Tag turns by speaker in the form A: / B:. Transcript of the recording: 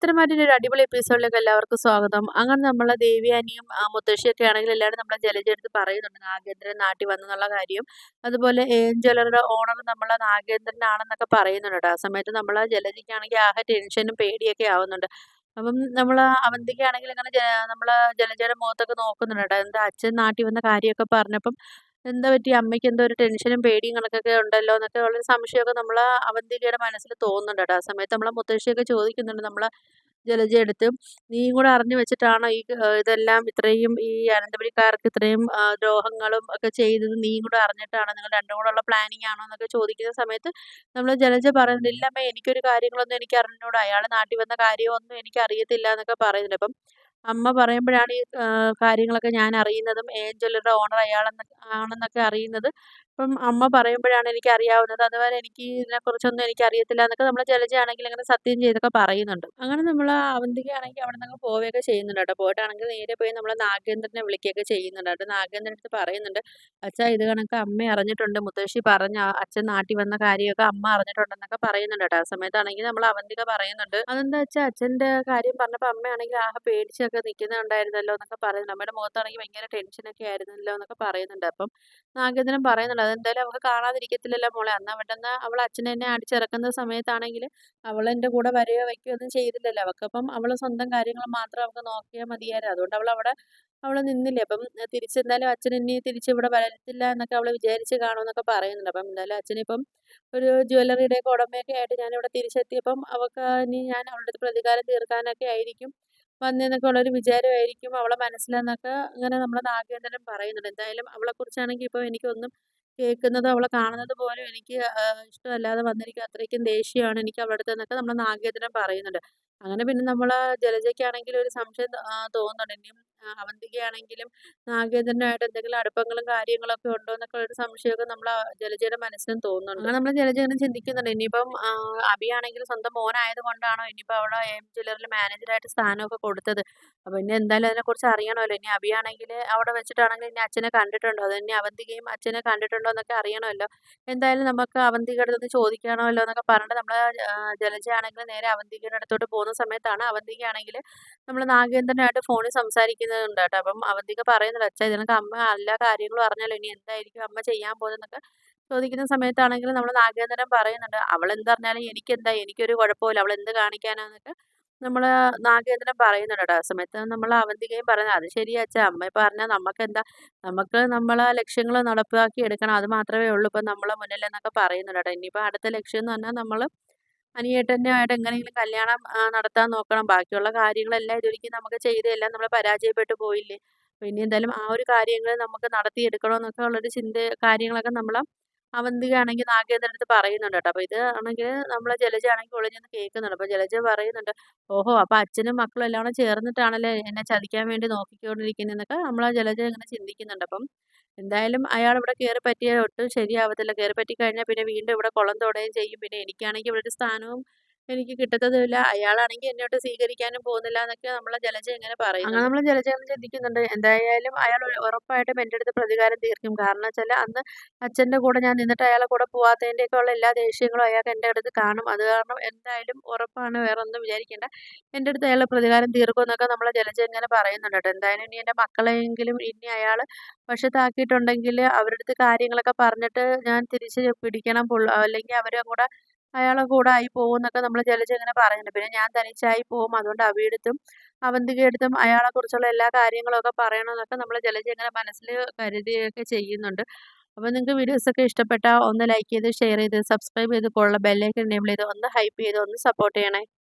A: വിചിത്രമായിട്ടൊരു അടിപൊളി എപ്പിസോഡിലേക്ക് എല്ലാവർക്കും സ്വാഗതം. അങ്ങനെ നമ്മളെ ദേവയാനിയും മുത്തശ്ശിയൊക്കെ ആണെങ്കിൽ എല്ലാവരും നമ്മളെ ജലജയെടുത്ത് പറയുന്നുണ്ട് നാഗേന്ദ്രൻ നാട്ടിൽ വന്നെന്നുള്ള കാര്യം. അതുപോലെ ജ്വല്ലറിയുടെ ഓണർ നമ്മളെ നാഗേന്ദ്രനാണെന്നൊക്കെ പറയുന്നുണ്ട് ട്ടോ. ആ സമയത്ത് നമ്മളെ ജലജയ്ക്കാണെങ്കിൽ ആകെ ടെൻഷനും പേടിയൊക്കെ ആവുന്നുണ്ട്. അപ്പം നമ്മള് അവന്തികയാണെങ്കിൽ ഇങ്ങനെ നമ്മളെ ജലജയുടെ മുഖത്തൊക്കെ നോക്കുന്നുണ്ട് ട്ടോ. എന്താ അച്ഛൻ നാട്ടിൽ വന്ന കാര്യമൊക്കെ പറഞ്ഞപ്പം എന്താ പറ്റി അമ്മയ്ക്ക് എന്തോ ഒരു ടെൻഷനും പേടിയും കണക്കൊക്കെ ഉണ്ടല്ലോ എന്നൊക്കെ ഉള്ളൊരു സംശയമൊക്കെ നമ്മളെ അവന്തികയുടെ മനസ്സിൽ തോന്നുന്നുണ്ട് ട്ടോ. ആ സമയത്ത് നമ്മളെ മുത്തശ്ശിയൊക്കെ ചോദിക്കുന്നുണ്ട് നമ്മളെ ജലജയെടുത്ത്, "നീയും കൂടെ അറിഞ്ഞു വെച്ചിട്ടാണോ ഈ ഇതെല്ലാം ഇത്രയും ഈ അനന്തപുരിക്കാർക്ക് ഇത്രയും ദ്രോഹങ്ങളും ഒക്കെ ചെയ്തത് നീയും കൂടെ അറിഞ്ഞിട്ടാണോ? നിങ്ങൾ രണ്ടും കൂടെ ഉള്ള പ്ലാനിങ് ആണോ?" എന്നൊക്കെ ചോദിക്കുന്ന സമയത്ത് നമ്മളെ ജലജ പറയുന്നുണ്ട്, "ഇല്ലമ്മേ എനിക്കൊരു കാര്യങ്ങളൊന്നും എനിക്ക് അറിഞ്ഞൂടാ. അയാള് നാട്ടിൽ വന്ന കാര്യമൊന്നും എനിക്കറിയത്തില്ല" എന്നൊക്കെ പറയുന്നുണ്ട്. അപ്പം അമ്മ പറയുമ്പോഴാണ് ഈ കാര്യങ്ങളൊക്കെ ഞാൻ അറിയുന്നതും ജ്വല്ലറിയുടെ ഓണർ ആണെന്നൊക്കെ അറിയുന്നത്. അപ്പം അമ്മ പറയുമ്പോഴാണ് എനിക്കറിയാവുന്നത്. അതുവരെ എനിക്ക് ഇതിനെക്കുറിച്ചൊന്നും എനിക്കറിയത്തില്ല എന്നൊക്കെ നമ്മളെ ജലജയാണെങ്കിൽ ഇങ്ങനെ സത്യം ചെയ്തൊക്കെ പറയുന്നുണ്ട്. അങ്ങനെ നമ്മള് അവന്തികയാണെങ്കിൽ അവിടെന്നങ്ങ് പോവുകയൊക്കെ ചെയ്യുന്നുണ്ട് കേട്ടോ. പോയിട്ടാണെങ്കിൽ നേരെ പോയി നമ്മളെ നാഗേന്ദ്രനെ വിളിക്കുകയൊക്കെ ചെയ്യുന്നുണ്ട്. എന്നിട്ട് നാഗേന്ദ്രൻ്റെ അടുത്ത് പറയുന്നുണ്ട്, "അച്ഛാ ഇത് കണക്ക് അമ്മ അറിഞ്ഞിട്ടുണ്ട്. മുത്തശ്ശി പറഞ്ഞ അച്ഛൻ നാട്ടിൽ വന്ന കാര്യമൊക്കെ അമ്മ അറിഞ്ഞിട്ടുണ്ടെന്നൊക്കെ പറയുന്നുണ്ട് കേട്ടോ." ആ സമയത്താണെങ്കിൽ നമ്മൾ അവന്തിക പറയുന്നുണ്ട്, "അതെന്താ വെച്ചാ അച്ഛൻ്റെ കാര്യം പറഞ്ഞപ്പോൾ അമ്മയാണെങ്കിൽ ആകെ പേടിച്ചൊക്കെ നിൽക്കുന്നുണ്ടായിരുന്നല്ലോ" എന്നൊക്കെ പറയുന്നുണ്ട്. അമ്മയുടെ മുഖത്താണെങ്കിൽ ഭയങ്കര ടെൻഷനൊക്കെ ആയിരുന്നല്ലോ എന്നൊക്കെ പറയുന്നുണ്ട്. അപ്പം നാഗേന്ദ്രൻ പറയുന്നുണ്ട്, "അതെന്തായാലും അവൾക്ക് കാണാതിരിക്കത്തില്ലല്ലോ മോളെ. അന്ന് അവിടുന്ന് അവൾ അച്ഛൻ എന്നെ അടിച്ചിറക്കുന്ന സമയത്താണെങ്കിൽ അവൾ എൻ്റെ കൂടെ വരികയോ വയ്ക്കുകയോ ഒന്നും ചെയ്തില്ലല്ലോ. അവൾക്കപ്പം അവളെ സ്വന്തം കാര്യങ്ങൾ മാത്രം അവൾക്ക് നോക്കിയാൽ മതിയായിരുന്നു. അതുകൊണ്ട് അവൾ നിന്നില്ലേ. അപ്പം തിരിച്ചെന്തായാലും അച്ഛൻ ഇനി തിരിച്ച് ഇവിടെ വരത്തില്ല എന്നൊക്കെ അവൾ വിചാരിച്ച് കാണുമെന്നൊക്കെ പറയുന്നുണ്ട്. അപ്പം എന്തായാലും അച്ഛനിപ്പം ഒരു ജ്വല്ലറിയുടെയൊക്കെ ഉടമയൊക്കെ ആയിട്ട് ഞാനിവിടെ തിരിച്ചെത്തിയപ്പം അവൾക്ക് ഇനി ഞാൻ അവളുടെ അടുത്ത് പ്രതികാരം തീർക്കാനൊക്കെ ആയിരിക്കും വന്നേന്നൊക്കെ ഉള്ളൊരു വിചാരമായിരിക്കും അവളെ മനസ്സിലെന്നൊക്കെ അങ്ങനെ നമ്മുടെ നാഗേന്ദ്രൻ പറയുന്നുണ്ട്. എന്തായാലും അവളെക്കുറിച്ചാണെങ്കിൽ ഇപ്പോൾ എനിക്കൊന്നും കേൾക്കുന്നതോ അവളെ കാണുന്നത് പോലും എനിക്ക് ഇഷ്ടമല്ലാതെ വന്നിരിക്കുക. അത്രയ്ക്കും ദേഷ്യമാണ് എനിക്ക് അവളുടെ അടുത്തെന്നൊക്കെ നമ്മുടെ നാഗേന്ദ്രൻ പറയുന്നുണ്ട്. അങ്ങനെ പിന്നെ നമ്മളെ ജലജയ്ക്കാണെങ്കിലും ഒരു സംശയം തോന്നുന്നുണ്ട്. ഇനിയും അവന്തികയാണെങ്കിലും നാഗേന്ദ്രനുമായിട്ട് എന്തെങ്കിലും അടുപ്പങ്ങളും കാര്യങ്ങളൊക്കെ ഉണ്ടോ എന്നൊക്കെ ഒരു സംശയമൊക്കെ നമ്മളെ ജലജയുടെ മനസ്സിലും തോന്നുന്നുണ്ട്. അങ്ങനെ നമ്മൾ ജലജ ഇങ്ങനെ ചിന്തിക്കുന്നുണ്ട്. ഇനിയിപ്പം അഭിയാണെങ്കിലും സ്വന്തം മോനായത് കൊണ്ടാണോ ഇനിയിപ്പോൾ അവിടെ ജ്വല്ലറിയിൽ മാനേജറായിട്ട് സ്ഥാനമൊക്കെ കൊടുത്തത്. അപ്പോൾ ഇനി എന്തായാലും അതിനെക്കുറിച്ച് അറിയണമല്ലോ. ഇനി അഭിയാണെങ്കിൽ അവിടെ വെച്ചിട്ടാണെങ്കിൽ ഇനി അച്ഛനെ കണ്ടിട്ടുണ്ടോ? അത് ഇനി അവന്തികയും അച്ഛനെ കണ്ടിട്ടുണ്ടോ എന്നൊക്കെ അറിയണമല്ലോ. എന്തായാലും നമുക്ക് അവന്തികയുടെ അടുത്ത് ചോദിക്കണമല്ലോ എന്നൊക്കെ പറഞ്ഞിട്ട് നമ്മള് ജലജയാണെങ്കിൽ നേരെ അവന്തികയുടെ അടുത്തോട്ട് പോകുന്ന സമയത്താണ് അവന്തികയാണെങ്കിൽ നമ്മള് നാഗേന്ദ്രനായിട്ട് ഫോണിൽ സംസാരിക്കുന്നുണ്ട് കേട്ടോ. അപ്പം അവന്തിക പറയുന്നുണ്ട്, "അച്ഛാ ഇതിനൊക്കെ അമ്മ എല്ലാ കാര്യങ്ങളും അറിഞ്ഞല്ലോ. ഇനി എന്തായിരിക്കും അമ്മ ചെയ്യാൻ പോകുന്നതെന്നൊക്കെ" ചോദിക്കുന്ന സമയത്താണെങ്കിൽ നമ്മള് നാഗേന്ദ്രൻ പറയുന്നുണ്ട്, "അവളെന്തറിഞ്ഞാലും എനിക്കെന്താ? എനിക്കൊരു കുഴപ്പവുമില്ല. അവളെന്ത് കാണിക്കാനാന്നൊക്കെ" നമ്മള് നാഗേന്ദ്രൻ പറയുന്നുണ്ട് ട്ടോ. ആ സമയത്ത് നമ്മള് അവന്തികയും പറയുന്നത്, "അത് ശരിയാ അച്ഛാ. അമ്മ പറഞ്ഞാ നമ്മക്കെന്താ? നമുക്ക് നമ്മളെ ലക്ഷ്യങ്ങള് നടപ്പാക്കി എടുക്കണം. അത് മാത്രമേ ഉള്ളൂ ഇപ്പം നമ്മളെ മുന്നിലെന്നൊക്കെ" പറയുന്നുണ്ട് ട്ടോ. ഇനിയിപ്പോ അടുത്ത ലക്ഷ്യം എന്ന് പറഞ്ഞാൽ നമ്മള് അനിയേട്ടനുമായിട്ട് എങ്ങനെയെങ്കിലും കല്യാണം നടത്താൻ നോക്കണം. ബാക്കിയുള്ള കാര്യങ്ങളെല്ലാം ഇതുവരെക്കും നമുക്ക് ചെയ്തതെല്ലാം നമ്മള് പരാജയപ്പെട്ടു പോയില്ലേ. അപ്പൊ ഇനി എന്തായാലും ആ ഒരു കാര്യങ്ങള് നമുക്ക് നടത്തിയെടുക്കണമെന്നൊക്കെ ഉള്ളൊരു കാര്യങ്ങളൊക്കെ നമ്മള് അവന്തികയാണെങ്കിൽ നാഗേന്ദ്രന്റെ അടുത്ത് പറയുന്നുണ്ട് കേട്ടോ. അപ്പൊ ഇത് ആണെങ്കിൽ നമ്മളെ ജലജയാണെങ്കിൽ ഒളിഞ്ഞിന്ന് കേൾക്കുന്നുണ്ട്. അപ്പൊ ജലജ പറയുന്നുണ്ട്, "ഓഹോ! അപ്പൊ അച്ഛനും മക്കളും എല്ലാം കൂടെ ചേർന്നിട്ടാണല്ലേ എന്നെ ചതിക്കാൻ വേണ്ടി നോക്കിക്കൊണ്ടിരിക്കുന്നതെന്നൊക്കെ" നമ്മളെ ജലജ ഇങ്ങനെ ചിന്തിക്കുന്നുണ്ട്. അപ്പം എന്തായാലും അയാൾ ഇവിടെ കേറി പറ്റിയാൽ ഒട്ടും ശരിയാവത്തില്ല. കേറി പറ്റിക്കഴിഞ്ഞാൽ പിന്നെ വീണ്ടും ഇവിടെ കുളം തൊടുകയും ചെയ്യും. പിന്നെ എനിക്കാണെങ്കിൽ ഇവിടെ ഒരു സ്ഥാനവും എനിക്ക് കിട്ടത്തതുമില്ല. അയാളാണെങ്കിൽ എന്നോട്ട് സ്വീകരിക്കാനും പോകുന്നില്ല എന്നൊക്കെ നമ്മളെ ജലജ ഇങ്ങനെ പറയുന്നുണ്ട്. അങ്ങനെ നമ്മള് ജലജ ഇങ്ങനെ ചിന്തിക്കുന്നുണ്ട്. എന്തായാലും അയാൾ ഉറപ്പായിട്ടും എൻ്റെ അടുത്ത് പ്രതികാരം തീർക്കും. കാരണം വെച്ചാല് അന്ന് അച്ഛൻ്റെ കൂടെ ഞാൻ നിന്നിട്ട് അയാളെ കൂടെ പോവാത്തതിൻ്റെയൊക്കെ ഉള്ള എല്ലാ ദേഷ്യങ്ങളും അയാൾക്ക് എൻ്റെ അടുത്ത് കാണും. അത് കാരണം എന്തായാലും ഉറപ്പാണ് വേറൊന്നും വിചാരിക്കേണ്ട. എൻ്റെ അടുത്ത് അയാൾ പ്രതികാരം തീർക്കും എന്നൊക്കെ നമ്മളെ ജലജ ഇങ്ങനെ പറയുന്നുണ്ട് ട്ടോ. എന്തായാലും ഇനി എൻ്റെ മക്കളെയെങ്കിലും ഇനി അയാള് വശത്താക്കിയിട്ടുണ്ടെങ്കില് അവരുടെ അടുത്ത് കാര്യങ്ങളൊക്കെ പറഞ്ഞിട്ട് ഞാൻ തിരിച്ച് പിടിക്കണം. അല്ലെങ്കിൽ അവരും കൂടെ അയാളെ കൂടെ ആയി പോകുന്നൊക്കെ നമ്മള് ജലജ ഇങ്ങനെ പറയുന്നുണ്ട്. പിന്നെ ഞാൻ തനിച്ചായി പോവും. അതുകൊണ്ട് അഭിയടുത്തും അവന്തികയടുത്തും അയാളെക്കുറിച്ചുള്ള എല്ലാ കാര്യങ്ങളും ഒക്കെ പറയണമെന്നൊക്കെ നമ്മള് ജലജ ഇങ്ങനെ മനസ്സില് കരുതുകയൊക്കെ ചെയ്യുന്നുണ്ട്. അപ്പോൾ നിങ്ങൾക്ക് വീഡിയോസൊക്കെ ഇഷ്ടപ്പെട്ടാ ഒന്ന് ലൈക്ക് ചെയ്ത്, ഷെയർ ചെയ്ത്, സബ്സ്ക്രൈബ് ചെയ്ത്, കൂടെയുള്ള ബെല്ലൈക്കൺ എനേബിൾ ചെയ്ത്, ഒന്ന് ഹൈപ്പ് ചെയ്ത്, ഒന്ന് സപ്പോർട്ട് ചെയ്യണേ.